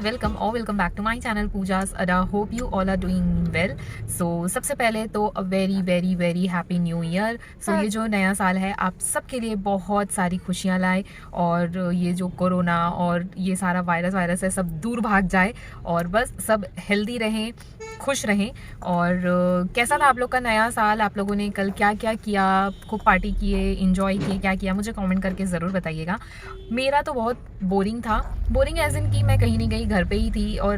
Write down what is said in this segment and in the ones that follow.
Welcome back to my channel Pooja's Adda. Hope you all are doing well. So सबसे पहले तो a very very very happy new year. So ये जो नया साल है आप सबके लिए बहुत सारी खुशियाँ लाए और ये जो कोरोना और ये सारा वायरस है सब दूर भाग जाए और बस सब हेल्दी रहें, खुश रहें। और कैसा था आप लोग का नया साल? आप लोगों ने कल क्या क्या किया? खूब पार्टी किए, इंजॉय किए, क्या किया? मुझे कमेंट करके ज़रूर बताइएगा। मेरा तो बहुत बोरिंग था। बोरिंग एज इन कि मैं कहीं नहीं गई, घर पे ही थी और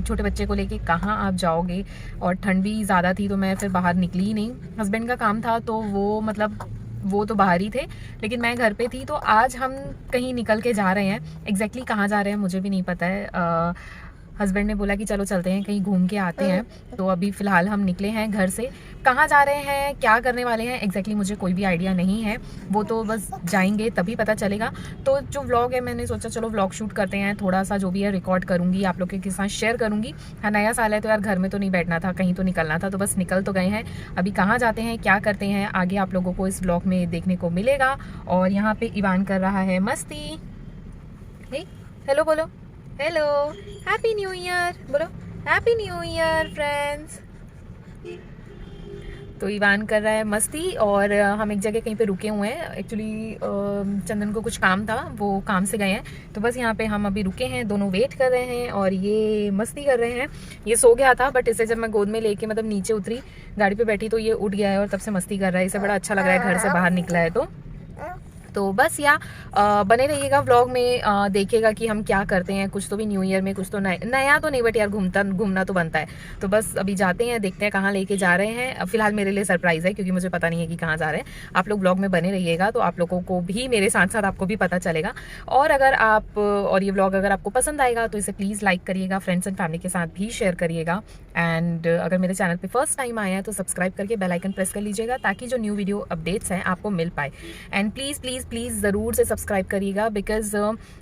छोटे बच्चे को लेके कहाँ आप जाओगे और ठंड भी ज़्यादा थी तो मैं फिर बाहर निकली ही नहीं। हस्बैंड का काम था तो वो मतलब वो तो बाहर ही थे, लेकिन मैं घर पे थी। तो आज हम कहीं निकल के जा रहे हैं। एग्जैक्टली कहाँ जा रहे हैं मुझे भी नहीं पता है। हस्बैंड ने बोला कि चलो चलते हैं कहीं घूम के आते हैं। तो अभी फ़िलहाल हम निकले हैं घर से। कहाँ जा रहे हैं, क्या करने वाले हैं एग्जैक्टली मुझे कोई भी आइडिया नहीं है। वो तो बस जाएंगे तभी पता चलेगा। तो जो व्लॉग है मैंने सोचा चलो व्लॉग शूट करते हैं, थोड़ा सा जो भी है रिकॉर्ड करूँगी, आप लोग के साथ शेयर करूँगी। हाँ, नया साल है तो यार घर में तो नहीं बैठना था, कहीं तो निकलना था, तो बस निकल तो गए हैं। अभी कहाँ जाते हैं, क्या करते हैं, आगे आप लोगों को इस व्लॉग में देखने को मिलेगा। और यहाँ पे इवान कर रहा है मस्ती। हेलो बोलो, हेलो, हैप्पी न्यू ईयर बोलो, हैप्पी न्यू ईयर फ्रेंड्स। तो इवान कर रहा है मस्ती और हम एक जगह कहीं पे रुके हुए हैं। एक्चुअली चंदन को कुछ काम था, वो काम से गए हैं, तो बस यहाँ पे हम अभी रुके हैं, दोनों वेट कर रहे हैं और ये मस्ती कर रहे हैं। ये सो गया था बट इसे जब मैं गोद में लेके मतलब नीचे उतरी, गाड़ी पे बैठी, तो ये उठ गया है और तब से मस्ती कर रहा है। इसे बड़ा अच्छा लग रहा है घर से बाहर निकला है तो बस या बने रहिएगा व्लॉग में। देखिएगा कि हम क्या करते हैं। कुछ तो भी न्यू ईयर में कुछ तो नया तो नहीं, बट यार घूमना तो बनता है। तो बस अभी जाते हैं, देखते हैं कहाँ लेके जा रहे हैं। फिलहाल मेरे लिए सरप्राइज़ है क्योंकि मुझे पता नहीं है कि कहाँ जा रहे हैं। आप लोग व्लॉग में बने रहिएगा तो आप लोगों को भी मेरे साथ साथ आपको भी पता चलेगा। और ये व्लॉग अगर आपको पसंद आएगा तो इसे प्लीज़ लाइक करिएगा, फ्रेंड्स एंड फैमिली के साथ भी शेयर करिएगा। एंड अगर मेरे चैनल पे फर्स्ट टाइम आए हैं तो सब्सक्राइब करके बेल आइकन प्रेस कर लीजिएगा ताकि जो न्यू वीडियो अपडेट्स हैं आपको मिल पाए। एंड प्लीज़ प्लीज़ प्लीज़ ज़रूर से सब्सक्राइब करिएगा बिकॉज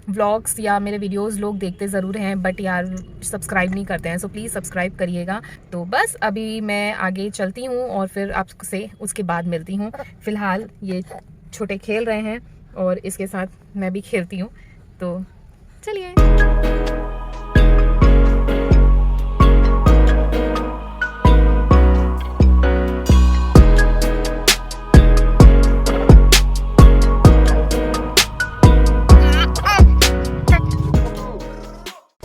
व्लॉग्स या मेरे वीडियोस लोग देखते ज़रूर हैं बट यार सब्सक्राइब नहीं करते हैं। सो प्लीज़ सब्सक्राइब करिएगा। तो बस अभी मैं आगे चलती हूँ और फिर आपसे उसके बाद मिलती हूँ। फ़िलहाल ये छोटे खेल रहे हैं और इसके साथ मैं भी खेलती हूँ, तो चलिए।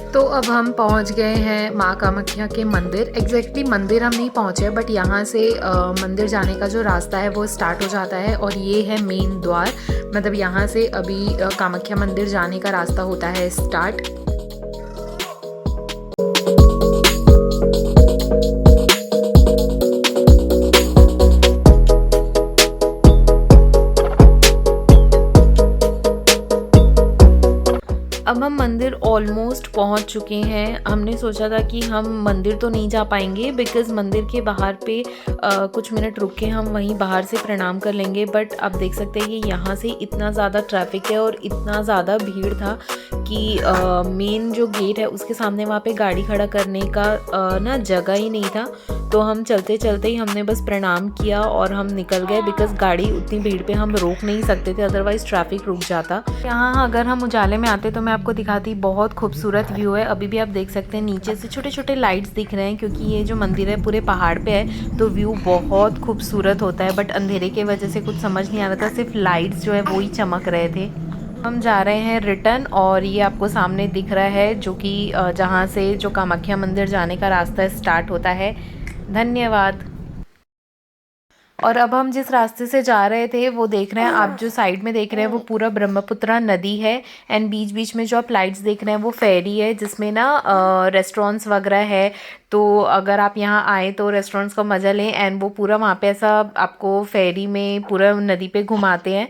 तो अब हम पहुंच गए हैं माँ कामाख्या के मंदिर। एग्जैक्टली मंदिर हम नहीं पहुंचे बट यहाँ से मंदिर जाने का जो रास्ता है वो स्टार्ट हो जाता है और ये है मेन द्वार। मतलब यहाँ से अभी कामाख्या मंदिर जाने का रास्ता होता है स्टार्ट। अब हम मंदिर ऑलमोस्ट पहुंच चुके हैं। हमने सोचा था कि हम मंदिर तो नहीं जा पाएंगे बिकॉज़ मंदिर के बाहर पे कुछ मिनट रुक के हम वहीं बाहर से प्रणाम कर लेंगे, बट आप देख सकते हैं कि यहाँ से इतना ज़्यादा ट्रैफिक है और इतना ज़्यादा भीड़ था कि मेन जो गेट है उसके सामने वहाँ पे गाड़ी खड़ा करने का ना जगह ही नहीं था। तो हम चलते चलते ही हमने बस प्रणाम किया और हम निकल गए बिकॉज़ गाड़ी उतनी भीड़ पे हम रोक नहीं सकते थे, अदरवाइज़ ट्रैफिक रुक जाता। यहाँ अगर हम उजाले में आते तो मैं आपको दिखाती, बहुत खूबसूरत व्यू है। अभी भी आप देख सकते हैं नीचे से छोटे छोटे लाइट्स दिख रहे हैं क्योंकि ये जो मंदिर है पूरे पहाड़ पे है तो व्यू बहुत खूबसूरत होता है, बट अंधेरे की वजह से कुछ समझ नहीं आ रहा था, सिर्फ लाइट्स जो है वो ही चमक रहे थे। हम जा रहे हैं रिटर्न और ये आपको सामने दिख रहा है जो कि जहाँ से जो कामाख्या मंदिर जाने का रास्ता स्टार्ट होता है। धन्यवाद। और अब हम जिस रास्ते से जा रहे थे वो देख रहे हैं आप, जो साइड में देख रहे हैं वो पूरा ब्रह्मपुत्रा नदी है एंड बीच बीच में जो आप लाइट्स देख रहे हैं वो फेरी है जिसमें ना रेस्टोरेंट्स वगैरह है। तो अगर आप यहाँ आए तो रेस्टोरेंट्स का मज़ा लें एंड वो पूरा वहाँ पे ऐसा आपको फेरी में पूरा नदी पे घुमाते हैं।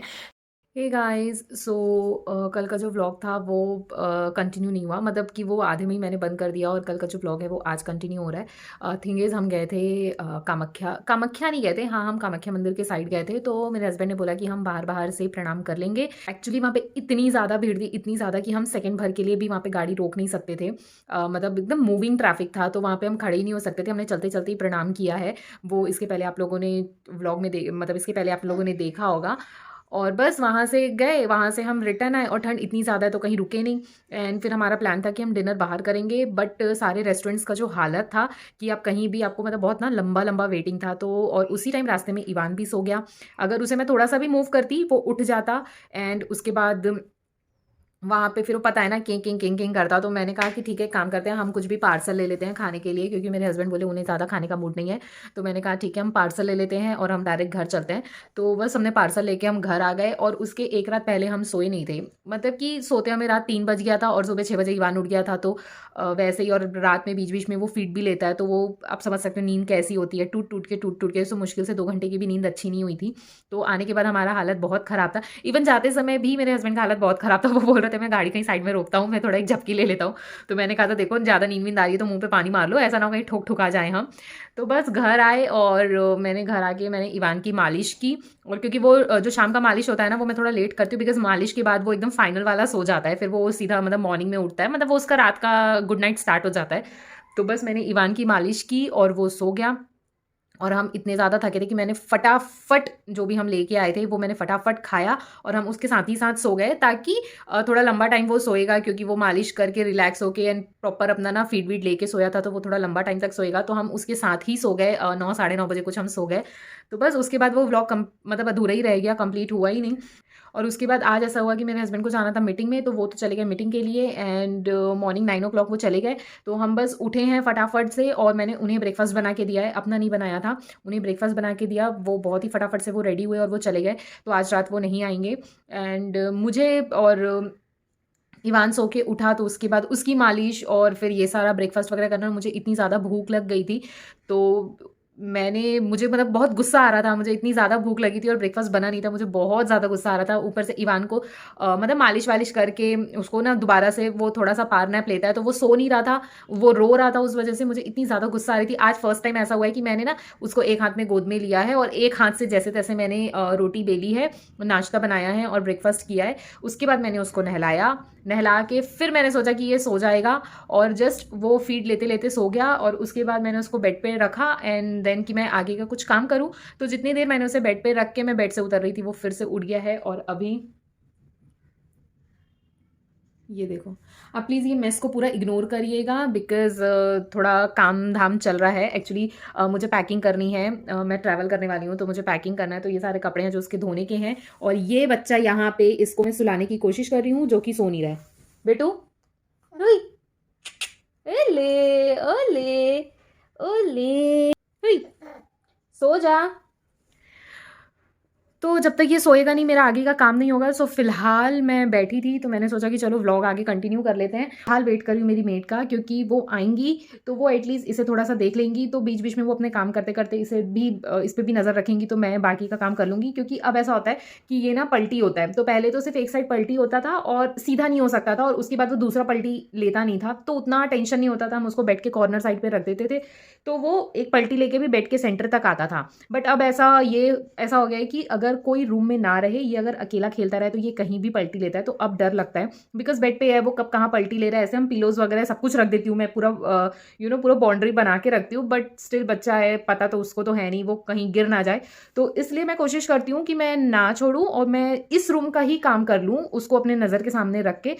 हे गाइस, सो कल का जो व्लॉग था वो कंटिन्यू नहीं हुआ, मतलब कि वो आधे में ही मैंने बंद कर दिया और कल का जो व्लॉग है वो आज कंटिन्यू हो रहा है। थिंग इज़ हम गए थे कामाख्या नहीं गए थे, हाँ हम कामाख्या मंदिर के साइड गए थे। तो मेरे हस्बैंड ने बोला कि हम बाहर बाहर से प्रणाम कर लेंगे। एक्चुअली वहाँ पे इतनी ज़्यादा भीड़ थी, इतनी ज़्यादा कि हम सेकंड भर के लिए भी वहाँ पे गाड़ी रोक नहीं सकते थे। मतलब एकदम मूविंग ट्रैफिक था तो वहाँ पे हम खड़े ही नहीं हो सकते थे। हमने चलते चलते ही प्रणाम किया है। वो इसके पहले आप लोगों ने व्लॉग में मतलब इसके पहले आप लोगों ने देखा होगा। और बस वहाँ से गए, वहाँ से हम रिटर्न आए और ठंड इतनी ज़्यादा है तो कहीं रुके नहीं। एंड फिर हमारा प्लान था कि हम डिनर बाहर करेंगे, बट सारे रेस्टोरेंट्स का जो हालत था कि आप कहीं भी आपको मतलब बहुत ना लंबा लंबा वेटिंग था। तो और उसी टाइम रास्ते में इवान भी सो गया। अगर उसे मैं थोड़ा सा भी मूव करती वो उठ जाता। एंड उसके बाद वहाँ पे फिर वो पता है ना किंग किंग किंग किंग करता। तो मैंने कहा कि ठीक है, एक काम करते हैं, हम कुछ भी पार्सल ले लेते हैं खाने के लिए, क्योंकि मेरे हस्बैंड बोले उन्हें ज़्यादा खाने का मूड नहीं है। तो मैंने कहा ठीक है, हम पार्सल ले लेते हैं और हम डायरेक्ट घर चलते हैं। तो बस हमने पार्सल लेके हम घर आ गए और उसके एक रात पहले हम सोए नहीं थे। मतलब कि सोते हमें रात 3 बज गया था और सुबह 6 बजे ईवान उठ गया था। तो वैसे ही, और रात में बीच बीच में वो फीड भी लेता है, तो वो आप समझ सकते हो नींद कैसी होती है, टूट टूट के। तो मुश्किल से 2 घंटे की भी नींद अच्छी नहीं हुई थी। तो आने के बाद हमारा हालत बहुत ख़राब था। इवन जाते समय भी मेरे हस्बैंड का हालत बहुत ख़राब था। वो बोल रहे थे मैं गाड़ी कहीं साइड में रोकता हूँ, मैं थोड़ा एक झपकी ले लेता हूँ। तो मैंने कहा था देखो ज़्यादा नींद वींद आ रही है तो मुँह पे पानी मार लो, ऐसा ना हो कहीं ठोक ठुका जाए हम। तो बस घर आए और मैंने घर आके मैंने इवान की मालिश की। और क्योंकि वो जो शाम का मालिश होता है ना, वो मैं थोड़ा लेट करती हूँ, बिकॉज़ मालिश के बाद वो एकदम फाइनल वाला सो जाता है। फिर वो सीधा मतलब मॉर्निंग में उठता है, मतलब वो उसका रात का गुड नाइट स्टार्ट हो जाता है। तो बस मैंने इवान की मालिश की और वो सो गया। और हम इतने ज़्यादा थके थे कि मैंने फटाफट जो भी हम लेके आए थे वो मैंने फटाफट खाया और हम उसके साथ ही साथ सो गए, ताकि थोड़ा लंबा टाइम वो सोएगा, क्योंकि वो मालिश करके रिलैक्स होके एंड प्रॉपर अपना ना फीड वीड लेके सोया था, तो वो थोड़ा लंबा टाइम तक सोएगा। तो हम उसके साथ ही सो गए, 9 साढ़े 9 बजे कुछ हम सो गए। तो बस उसके बाद वो व्लॉग मतलब अधूरा ही रह गया, कंप्लीट हुआ ही नहीं। और उसके बाद आज ऐसा हुआ कि मेरे हस्बैंड को जाना था मीटिंग में, तो वो तो चले गए मीटिंग के लिए। एंड मॉर्निंग 9 o'clock वो चले गए। तो हम बस उठे हैं फटाफट से और मैंने उन्हें ब्रेकफास्ट बना के दिया है, अपना नहीं बनाया था। उन्हें ब्रेकफास्ट बना के दिया, वो बहुत ही फटाफट से वो रेडी हुए और वो चले गए। तो आज रात वो नहीं आएंगे। एंड मुझे और इवान सो के उठा तो उसके बाद उसकी मालिश और फिर ये सारा ब्रेकफास्ट वगैरह करना, मुझे इतनी ज़्यादा भूख लग गई थी। तो मुझे मतलब बहुत गुस्सा आ रहा था, मुझे इतनी ज़्यादा भूख लगी थी और ब्रेकफास्ट बना नहीं था, मुझे बहुत ज़्यादा गुस्सा आ रहा था। ऊपर से इवान को मतलब मालिश वालिश करके उसको ना दोबारा से वो थोड़ा सा पावर नैप लेता है, तो वो सो नहीं रहा था, वो रो रहा था। उस वजह से मुझे इतनी ज़्यादा गुस्सा आ रही थी। आज फर्स्ट टाइम ऐसा हुआ है कि मैंने ना उसको एक हाथ में गोद में लिया है और एक हाथ से जैसे तैसे मैंने रोटी बेली है, नाश्ता बनाया है और ब्रेकफास्ट किया है। उसके बाद मैंने उसको नहला के फिर मैंने सोचा कि ये सो जाएगा, और जस्ट वो फीड लेते लेते सो गया। और उसके बाद मैंने उसको बेड पे रखा एंड देन कि मैं आगे का कुछ काम करूं। तो जितनी देर मैंने उसे बेड पे रख के मैं बेड से उतर रही थी, वो फिर से उठ गया है। और अभी ये देखो। आप प्लीज़ ये मेस को पूरा इग्नोर करिएगा, बिकॉज़ थोड़ा काम धाम चल रहा है एक्चुअली। मुझे पैकिंग करनी है, मैं ट्रैवल करने वाली हूँ तो मुझे पैकिंग करना है। तो ये सारे कपड़े हैं जो उसके धोने के हैं। और ये बच्चा यहाँ पे, इसको मैं सुलाने की कोशिश कर रही हूँ, जो कि सो नहीं रहा है। बेटू, ओए, ओले, ओले, ओले, ओए, सो जा। तो जब तक ये सोएगा नहीं मेरा आगे का काम नहीं होगा। सो फिलहाल मैं बैठी थी तो मैंने सोचा कि चलो व्लॉग आगे कंटिन्यू कर लेते हैं। हाल वेट कर रही हूँ मेरी मेड का, क्योंकि वो आएंगी तो वो एटलीस्ट इसे थोड़ा सा देख लेंगी, तो बीच बीच में वो अपने काम करते करते इस पर भी नज़र रखेंगी, तो मैं बाकी का काम कर लूँगी। क्योंकि अब ऐसा होता है कि ये ना पलटी होता है, तो पहले तो सिर्फ एक साइड पलटी होता था और सीधा नहीं हो सकता था, और उसके बाद वो दूसरा पलटी लेता नहीं था, तो उतना टेंशन नहीं होता था। हम उसको बेड के कॉर्नर साइड पर रख देते थे, तो वो एक पलटी लेके भी बेड के सेंटर तक आता था। बट अब ऐसा हो गया है कि अगर कोई रूम में ना रहे, ये अगर अकेला खेलता रहे तो ये कहीं भी पलटी लेता है। तो अब डर लगता है, बिकॉज बेड पे है, वो कब कहाँ पलटी ले रहा है। ऐसे हम पिलोज वगैरह सब कुछ रख देती हूँ मैं, पूरा पूरा बाउंड्री बना के रखती हूँ, बट स्टिल बच्चा है, पता तो उसको तो है नहीं वो कहीं गिर ना जाए। तो इसलिए मैं कोशिश करती हूँ कि मैं ना छोड़ूं और मैं इस रूम का ही काम कर लूँ, उसको अपने नज़र के सामने रख के।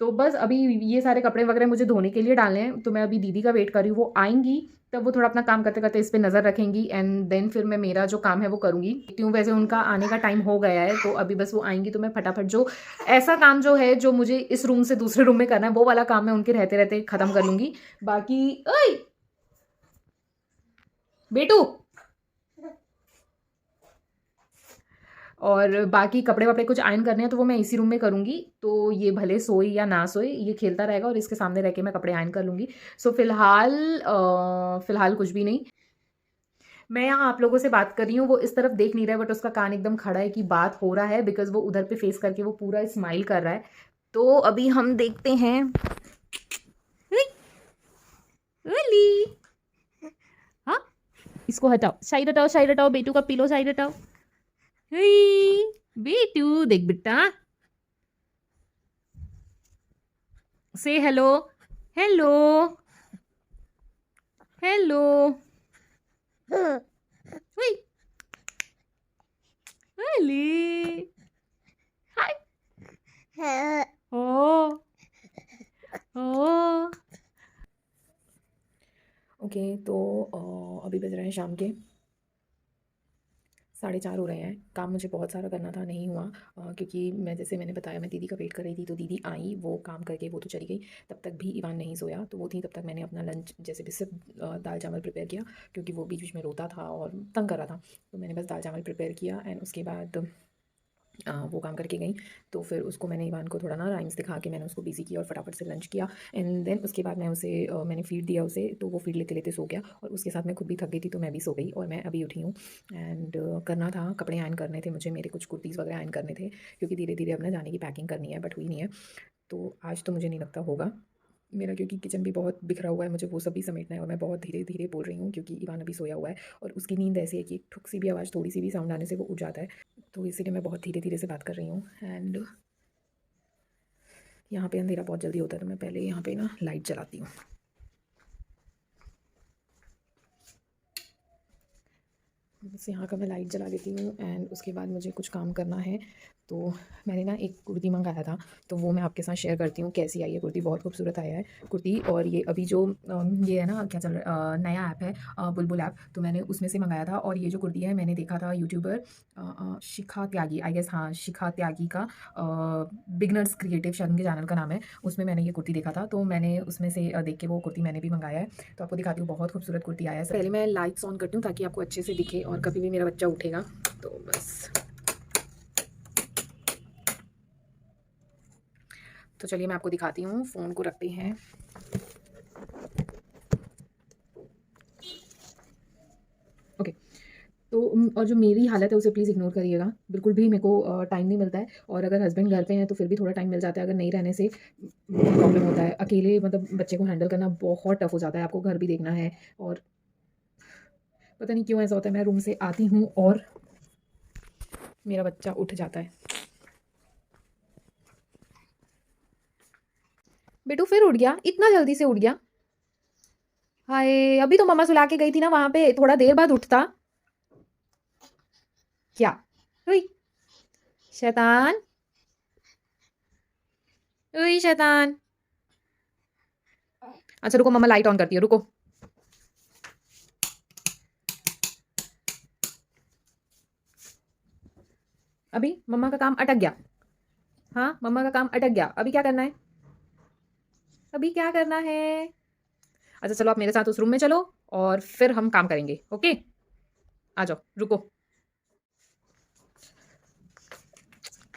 तो बस अभी ये सारे कपड़े वगैरह मुझे धोने के लिए डालने हैं, तो मैं अभी दीदी का वेट कर रही हूँ, वो आएंगी तब वो थोड़ा अपना काम करते करते इस पे नज़र रखेंगी एंड देन फिर मैं मेरा जो काम है वो करूँगी। क्यों, वैसे उनका आने का टाइम हो गया है, तो अभी बस वो आएंगी तो मैं फटाफट जो ऐसा काम जो है जो मुझे इस रूम से दूसरे रूम में करना है, वो वाला काम मैं उनके रहते रहते ख़त्म कर लूँगी। बाकी ओए बेटू, और बाकी कपड़े वपड़े कुछ आयरन करने हैं तो वो मैं इसी रूम में करूँगी। तो ये भले सोए या ना सोए, ये खेलता रहेगा और इसके सामने रह के मैं कपड़े आयरन कर लूँगी। सो फिलहाल कुछ भी नहीं। मैं यहाँ आप लोगों से बात कर रही हूँ, वो इस तरफ देख नहीं रहा है, बट उसका कान एकदम खड़ा है कि बात हो रहा है, बिकॉज वो उधर पे फेस करके वो पूरा स्माइल कर रहा है। तो अभी हम देखते हैं। हुई, ओली, हाँ, इसको हटाओ, साइड हटाओ, बेटू का पिलो साइड हटाओ। हुई, बेटू देख बेटा, से हेलो, हेलो, हेलो, हुई, ओली, ओके, तो अभी बज रहे हैं शाम के 4:30 हो रहे हैं। काम मुझे बहुत सारा करना था, नहीं हुआ क्योंकि मैंने बताया मैं दीदी का वेट कर रही थी, तो दीदी आई, वो काम करके वो तो चली गई। तब तक भी इवान नहीं सोया, तो वो थी, तब तक मैंने अपना लंच जैसे भी सिर्फ दाल चावल प्रिपेयर किया, क्योंकि वो बीच बीच में रोता था और तंग कर रहा था। तो मैंने बस दाल चावल प्रिपेयर किया एंड उसके बाद वो काम करके गई। तो फिर उसको मैंने इवान को थोड़ा ना राइम्स दिखा के मैंने उसको बिज़ी किया और फटाफट से लंच किया एंड देन उसके बाद मैंने फ़ीड दिया उसे, तो वो फ़ीड लेते लेते सो गया और उसके साथ मैं खुद भी थक गई थी, तो मैं भी सो गई और मैं अभी उठी हूँ। एंड करना था, कपड़े आयरन करने थे मुझे, मेरे कुछ कुर्तीज़ वगैरह आयरन करने थे, क्योंकि धीरे धीरे अब ना जाने की पैकिंग करनी है, बट हुई नहीं है। तो आज तो मुझे नहीं लगता होगा मेरा, क्योंकि किचन भी बहुत बिखरा हुआ है, मुझे वो सब भी समेटना है और मैं बहुत धीरे धीरे बोल रही हूँ क्योंकि इवान अभी सोया हुआ है और उसकी नींद ऐसी है कि ठुक सी भी आवाज़, थोड़ी सी भी साउंड आने से वो उठ जाता है। तो इसीलिए मैं बहुत धीरे धीरे से बात कर रही हूँ। एंड यहाँ पे अंधेरा बहुत जल्दी होता है, तो मैं पहले यहाँ पे ना लाइट जलाती हूँ। बस यहाँ का मैं लाइट जला देती हूँ एंड उसके बाद मुझे कुछ काम करना है। तो मैंने ना एक कुर्ती मंगाया था, तो वो मैं आपके साथ शेयर करती हूँ कैसी आई है कुर्ती। बहुत खूबसूरत आया है कुर्ती। और ये अभी जो ये है ना, क्या चल रहा है, नया ऐप है बुलबुल ऐप, तो मैंने उसमें से मंगाया था। और ये जो कुर्ती है मैंने देखा था YouTuber Shikha Tyagi, I guess, हाँ, शिखा त्यागी का बिगनर्स क्रिएटिव शायद उनके चैनल का नाम है, उसमें मैंने ये कुर्ती देखा था, तो मैंने उसमें से देख के वो कुर्ती मैंने भी मंगाया है। तो आपको दिखाती हूँ, बहुत खूबसूरत कुर्ती आया है। पहले मैं लाइट्स ऑन करती हूँ ताकि आपको अच्छे से दिखे और कभी भी मेरा बच्चा उठेगा तो बस। तो चलिए मैं आपको दिखाती हूँ, फ़ोन को रखते हैं। ओके, तो और जो मेरी हालत है उसे प्लीज़ इग्नोर करिएगा, बिल्कुल भी मेरे को टाइम नहीं मिलता है। और अगर हस्बैंड घर पे हैं तो फिर भी थोड़ा टाइम मिल जाता है, अगर नहीं रहने से बहुत प्रॉब्लम होता है। अकेले मतलब बच्चे को हैंडल करना बहुत टफ हो जाता है, आपको घर भी देखना है और पता नहीं क्यों ऐसा होता है, मैं रूम से आती हूँ और मेरा बच्चा उठ जाता है। बेटू फिर उठ गया, इतना जल्दी से उठ गया? हाय, अभी तो मम्मा सुला के गई थी ना वहां पे, थोड़ा देर बाद उठता क्या? हुई शैतान, हुई शैतान। अच्छा रुको, मम्मा लाइट ऑन करती है, रुको। अभी मम्मा का काम अटक गया। हाँ, मम्मा का काम अटक गया, अभी क्या करना है? अभी क्या करना है? अच्छा चलो, आप मेरे साथ उस रूम में चलो और फिर हम काम करेंगे, ओके? आ जाओ, रुको।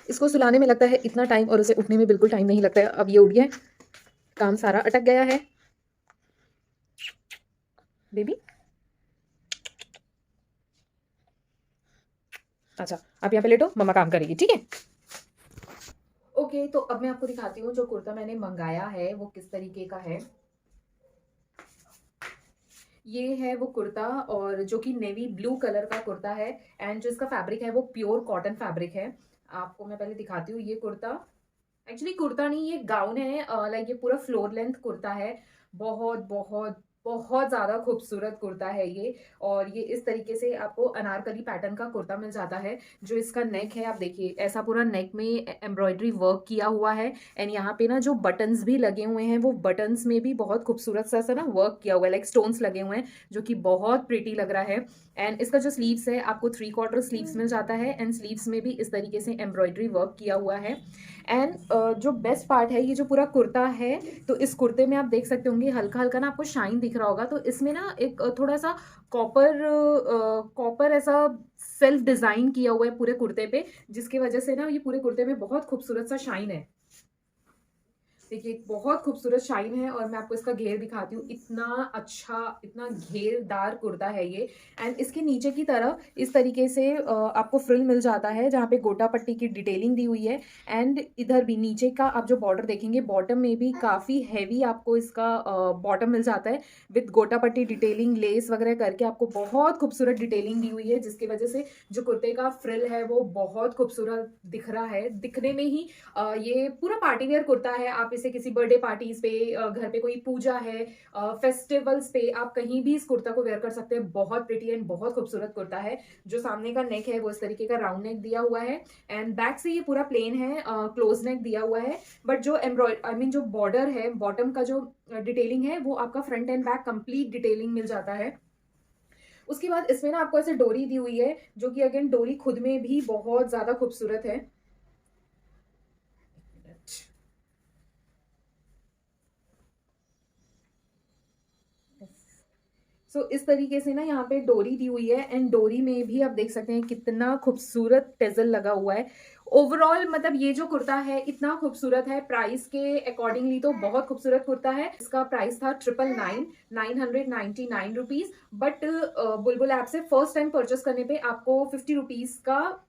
इसको सुलाने में लगता है इतना टाइम और उसे उठने में बिल्कुल टाइम नहीं लगता है। अब ये उठ गया है, काम सारा अटक गया है। बेबी, अच्छा आप यहाँ पे लेटो, मम्मा काम करेगी, ठीक है? ओके, तो अब मैं आपको दिखाती हूँ जो कुर्ता मैंने मंगाया है वो किस तरीके का है। ये है वो कुर्ता, और जो कि नेवी ब्लू कलर का कुर्ता है एंड जो इसका फैब्रिक है वो प्योर कॉटन फैब्रिक है। आपको मैं पहले दिखाती हूँ ये कुर्ता। एक्चुअली कुर्ता नहीं, ये गाउन है, लाइक ये पूरा फ्लोर लेंथ कुर्ता है। बहुत बहुत बहुत ज़्यादा खूबसूरत कुर्ता है ये। और ये इस तरीके से आपको अनारकली पैटर्न का कुर्ता मिल जाता है। जो इसका नेक है, आप देखिए, ऐसा पूरा नेक में एम्ब्रॉयडरी वर्क किया हुआ है एंड यहाँ पे ना जो बटन्स भी लगे हुए हैं वो बटन्स में भी बहुत खूबसूरत सा ना वर्क किया हुआ है, लाइक स्टोन्स लगे हुए हैं, जो कि बहुत प्रिटी लग रहा है। एंड इसका जो स्लीव्स है आपको 3/4 स्लीव्स मिल जाता है एंड स्लीव्स में भी इस तरीके से एम्ब्रॉयडरी वर्क किया हुआ है। एंड जो बेस्ट पार्ट है, ये जो पूरा कुर्ता है, तो इस कुर्ते में आप देख सकते होंगे हल्का हल्का ना आपको शाइन दिख रहा होगा, तो इसमें ना एक थोड़ा सा कॉपर कॉपर ऐसा सेल्फ डिजाइन किया हुआ है पूरे कुर्ते पे, जिसकी वजह से ना ये पूरे कुर्ते में बहुत खूबसूरत सा शाइन है। देखिए बहुत खूबसूरत शाइन है और मैं आपको इसका घेर दिखाती हूँ, इतना अच्छा, इतना घेरदार कुर्ता है ये। एंड इसके नीचे की तरफ इस तरीके से आपको फ्रिल मिल जाता है जहाँ पे गोटा पट्टी की डिटेलिंग दी हुई है। एंड इधर भी नीचे का आप जो बॉर्डर देखेंगे, बॉटम में भी काफ़ी हैवी आपको इसका बॉटम मिल जाता है विद गोटा पट्टी डिटेलिंग, लेस वगैरह करके आपको बहुत खूबसूरत डिटेलिंग दी हुई है, जिसकी वजह से जो कुर्ते का फ्रिल है वो बहुत खूबसूरत दिख रहा है। दिखने में ही ये पूरा पार्टी वेयर कुर्ता है, आप इसे जैसे किसी बर्थडे पार्टीज पे, घर पे कोई पूजा है, फेस्टिवल्स पे आप कहीं भी इस कुर्ता को वेयर कर सकते हैं। बहुत प्रिटी एंड बहुत खूबसूरत कुर्ता है। जो सामने का नेक है वो इस तरीके का राउंड नेक दिया हुआ है एंड बैक से ये पूरा प्लेन है, क्लोज नेक दिया हुआ है। बट जो जो बॉर्डर है, बॉटम का जो डिटेलिंग है वो आपका front and back complete detailing मिल जाता है। उसके बाद इसमें ना आपको ऐसे डोरी दी हुई है, जो कि अगेन डोरी खुद में भी बहुत ज्यादा खूबसूरत है। सो इस तरीके से ना यहाँ पे डोरी दी हुई है एंड डोरी में भी आप देख सकते हैं कितना खूबसूरत टेजल लगा हुआ है। ओवरऑल मतलब ये जो कुर्ता है इतना खूबसूरत है, प्राइस के अकॉर्डिंगली तो बहुत खूबसूरत कुर्ता है। इसका प्राइस था 999 बट बुलबुल ऐप से फर्स्ट टाइम परचेस करने पे आपको 50 रुपीज का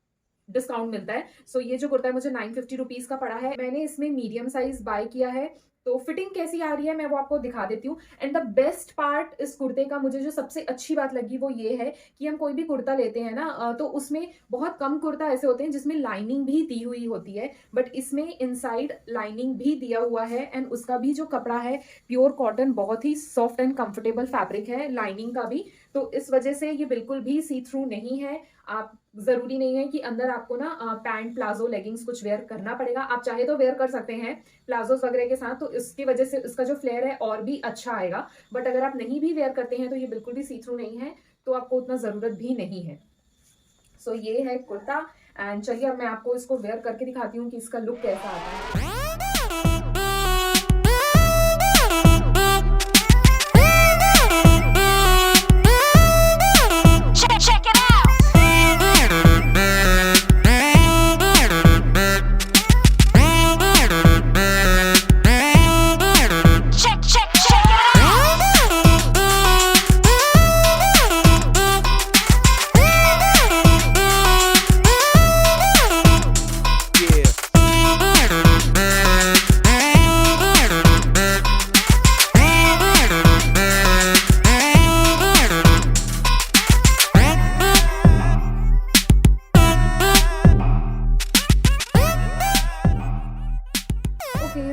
डिस्काउंट मिलता है। सो ये जो कुर्ता है मुझे 950 रुपीज का पड़ा है। मैंने इसमें मीडियम साइज बाय किया है, तो फिटिंग कैसी आ रही है मैं वो आपको दिखा देती हूँ। एंड द बेस्ट पार्ट इस कुर्ते का मुझे जो सबसे अच्छी बात लगी वो ये है कि हम कोई भी कुर्ता लेते हैं ना, तो उसमें बहुत कम कुर्ता ऐसे होते हैं जिसमें लाइनिंग भी दी हुई होती है, बट इसमें इनसाइड लाइनिंग भी दिया हुआ है एंड उसका भी जो कपड़ा है प्योर कॉटन, बहुत ही सॉफ्ट एंड कंफर्टेबल फैब्रिक है लाइनिंग का भी। तो इस वजह से ये बिल्कुल भी सी थ्रू नहीं है। आप जरूरी नहीं है कि अंदर आपको ना पैंट प्लाजो लेगिंग्स कुछ वेयर करना पड़ेगा, आप चाहे तो वेयर कर सकते हैं प्लाजोस वगैरह के साथ, तो इसकी वजह से इसका जो फ्लेयर है और भी अच्छा आएगा। बट अगर आप नहीं भी वेयर करते हैं तो ये बिल्कुल भी सी थ्रू नहीं है, तो आपको उतना जरूरत भी नहीं है। सो ये है कुर्ता एंड चलिए अब मैं आपको इसको वेयर करके दिखाती हूँ कि इसका लुक कैसा आता है।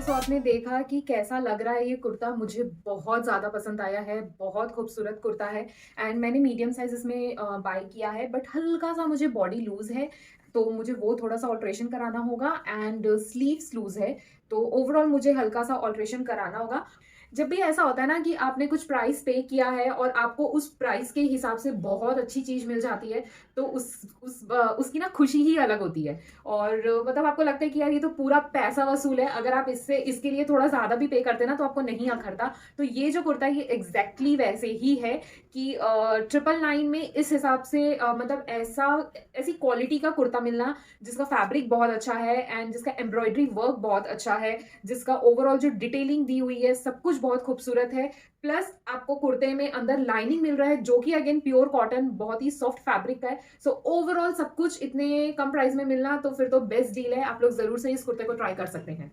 सो आपने देखा कि कैसा लग रहा है ये कुर्ता। मुझे बहुत ज़्यादा पसंद आया है, बहुत खूबसूरत कुर्ता है एंड मैंने मीडियम साइज इसमें बाय किया है, बट हल्का सा मुझे बॉडी लूज है तो मुझे वो थोड़ा सा ऑल्ट्रेशन कराना होगा एंड स्लीव्स लूज है, तो ओवरऑल मुझे हल्का सा ऑल्ट्रेशन कराना होगा। जब भी ऐसा होता है ना कि आपने कुछ प्राइस पे किया है और आपको उस प्राइस के हिसाब से बहुत अच्छी चीज मिल जाती है, तो उसकी ना खुशी ही अलग होती है। और मतलब आपको लगता है कि यार ये तो पूरा पैसा वसूल है, अगर आप इसके लिए थोड़ा ज्यादा भी पे करते ना तो आपको नहीं अखरता। तो ये जो कुर्ता है ये एग्जैक्टली वैसे ही है कि 999 में इस हिसाब से मतलब ऐसी क्वालिटी का कुर्ता मिलना जिसका फैब्रिक बहुत अच्छा है एंड जिसका एम्ब्रॉयडरी वर्क बहुत अच्छा है, जिसका ओवरऑल जो डिटेलिंग दी हुई है सब कुछ बहुत खूबसूरत है, प्लस आपको कुर्ते में अंदर लाइनिंग मिल रहा है जो कि अगेन प्योर कॉटन, बहुत ही सॉफ्ट फैब्रिक का है। सो ओवरऑल सब कुछ इतने कम प्राइस में मिलना तो फिर तो बेस्ट डील है। आप लोग जरूर से इस कुर्ते को ट्राई कर सकते हैं।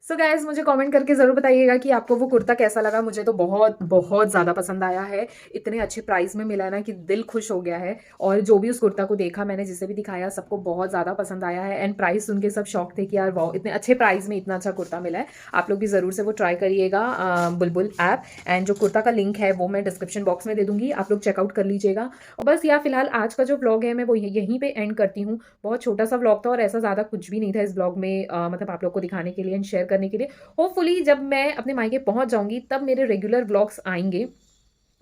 सो गाइज मुझे कमेंट करके ज़रूर बताइएगा कि आपको वो कुर्ता कैसा लगा। मुझे तो बहुत बहुत ज़्यादा पसंद आया है, इतने अच्छे प्राइस में मिला ना कि दिल खुश हो गया है। और जो भी उस कुर्ता को देखा मैंने, जिसे भी दिखाया, सबको बहुत ज़्यादा पसंद आया है एंड प्राइस सुन के सब शौक थे कि यार वाह इतने अच्छे प्राइस में इतना अच्छा कुर्ता मिला है। आप लोग भी ज़रूर से वो ट्राई करिएगा बुलबुल ऐप, एंड जो कुर्ता का लिंक है वो मैं डिस्क्रिप्शन बॉक्स में दे दूँगी, आप लोग चेकआउट कर लीजिएगा। और बस यार फिलहाल आज का जो व्लॉग है मैं वो यहीं पर एंड करती हूँ। बहुत छोटा सा व्लॉग था और ऐसा ज़्यादा कुछ भी नहीं था इस व्लॉग में, मतलब आप लोग को दिखाने के लिए एंड शेयर करने के लिए। होपफुली जब मैं अपने मायके पहुंच जाऊंगी तब मेरे रेगुलर व्लॉग्स आएंगे।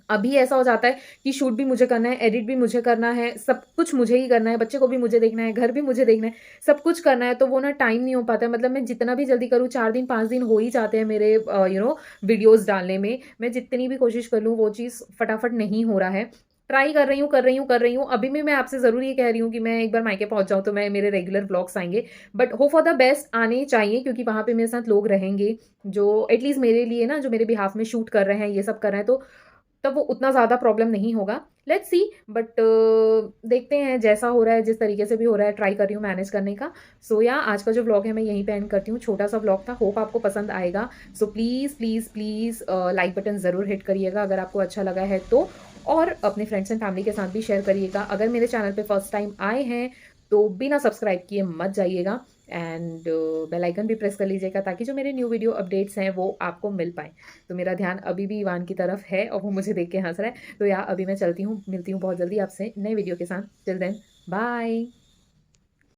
अभी ऐसा हो जाता है कि शूट भी मुझे करना है, एडिट भी मुझे करना है, सब कुछ मुझे ही करना है, बच्चे को भी मुझे देखना है, घर भी मुझे देखना है, सब कुछ करना है, तो वो ना टाइम नहीं हो पाता है। मतलब मैं जितना भी जल्दी करूँ 4 दिन 5 दिन हो ही जाते हैं मेरे वीडियोस डालने में। मैं जितनी भी कोशिश कर लूँ वो चीज़ फटाफट नहीं हो रहा है। ट्राई कर रही हूँ। अभी भी मैं आपसे ज़रूर ये कह रही हूँ कि मैं एक बार मायके पहुँच जाऊँ तो मेरे रेगुलर व्लॉग्स आएंगे, but hope for the best आने चाहिए, क्योंकि वहाँ पे मेरे साथ लोग रहेंगे जो एटलीस्ट मेरे लिए ना, जो मेरे बिहाफ में शूट कर रहे हैं, ये सब कर रहे हैं, तो तब वो उतना ज़्यादा प्रॉब्लम नहीं होगा। लेट्स सी, बट देखते हैं जैसा हो रहा है, जिस तरीके से भी हो रहा है, ट्राई कर रही हूँ मैनेज करने का। सो या आज का जो व्लॉग है मैं यहीं पे एंड करती हूँ। छोटा सा व्लॉग था, होप आपको पसंद आएगा। So please please please like button ज़रूर हिट करिएगा अगर आपको अच्छा लगा है तो, और अपने फ्रेंड्स एंड फैमिली के साथ भी शेयर करिएगा। अगर मेरे चैनल पे फर्स्ट टाइम आए हैं तो बिना सब्सक्राइब किए मत जाइएगा, एंड बेल आइकन भी प्रेस कर लीजिएगा ताकि जो मेरे न्यू वीडियो अपडेट्स हैं वो आपको मिल पाएँ। तो मेरा ध्यान अभी भी इवान की तरफ है और वो मुझे देख के हँस रहा है। तो या अभी मैं चलती हूँ, मिलती हूँ बहुत जल्दी आपसे नए वीडियो के साथ। Till then bye.